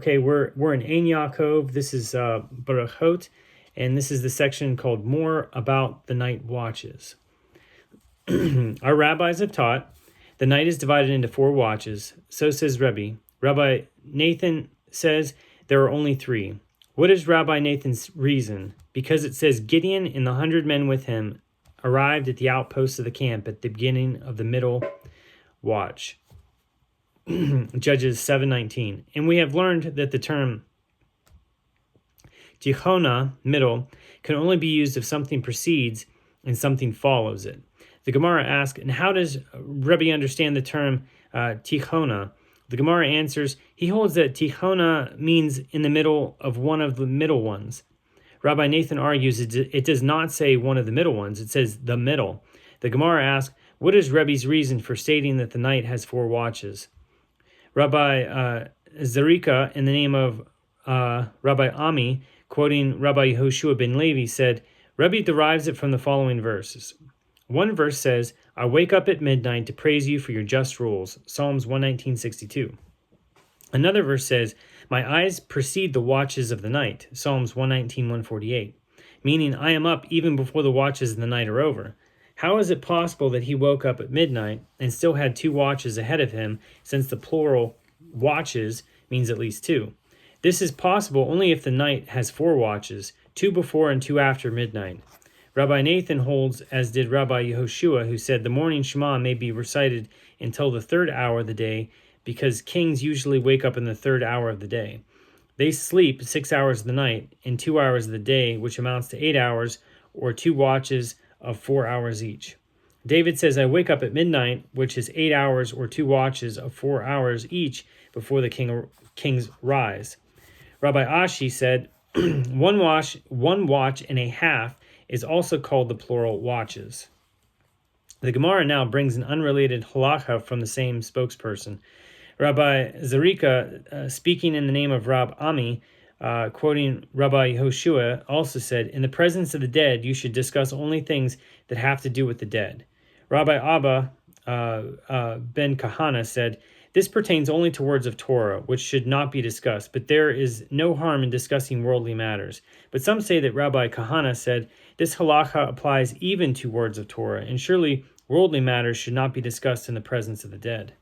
Okay, we're in Yaakov. This is Berachot, and this is the section called More About the Night Watches. Our rabbis have taught the night is divided into 4 watches. So says Rebbe. Rabbi Nathan says there are only 3. What is Rabbi Nathan's reason? Because it says Gideon and the 100 men with him arrived at the outposts of the camp at the beginning of the middle watch. Judges 7:19. And we have learned that the term tichona, middle, can only be used if something precedes and something follows it. The Gemara asks, and how does Rebbe understand the term tichona? The Gemara answers, he holds that tichona means in the middle of one of the middle ones. Rabbi Nathan argues it does not say one of the middle ones, it says the middle. The Gemara asks, what is Rebbe's reason for stating that the night has 4 watches? Rabbi Zarika, in the name of Rabbi Ami, quoting Rabbi Yehoshua ben Levi, said, Rebbe derives it from the following verses. One verse says, I wake up at midnight to praise you for your just rules, Psalms 119:62. Another verse says, my eyes precede the watches of the night, Psalms 119:148, meaning I am up even before the watches of the night are over. How is it possible that he woke up at midnight and still had 2 watches ahead of him, since the plural watches means at least 2? This is possible only if the night has 4 watches, 2 before and 2 after midnight. Rabbi Nathan holds, as did Rabbi Yehoshua, who said the morning Shema may be recited until the 3rd hour of the day, because kings usually wake up in the 3rd hour of the day. They sleep 6 hours of the night and 2 hours of the day, which amounts to 8 hours, or 2 watches of 4 hours each. David says, I wake up at midnight, which is 8 hours or 2 watches of 4 hours each before the kings rise. Rabbi Ashi said, one watch and a half is also called the plural watches. The Gemara now brings an unrelated halacha from the same spokesperson. Rabbi Zarika, speaking in the name of Rab Ami, quoting Rabbi Yehoshua, also said, in the presence of the dead, you should discuss only things that have to do with the dead. Rabbi Abba ben Kahana said, this pertains only to words of Torah, which should not be discussed, but there is no harm in discussing worldly matters. But some say that Rabbi Kahana said, this halacha applies even to words of Torah, and surely worldly matters should not be discussed in the presence of the dead.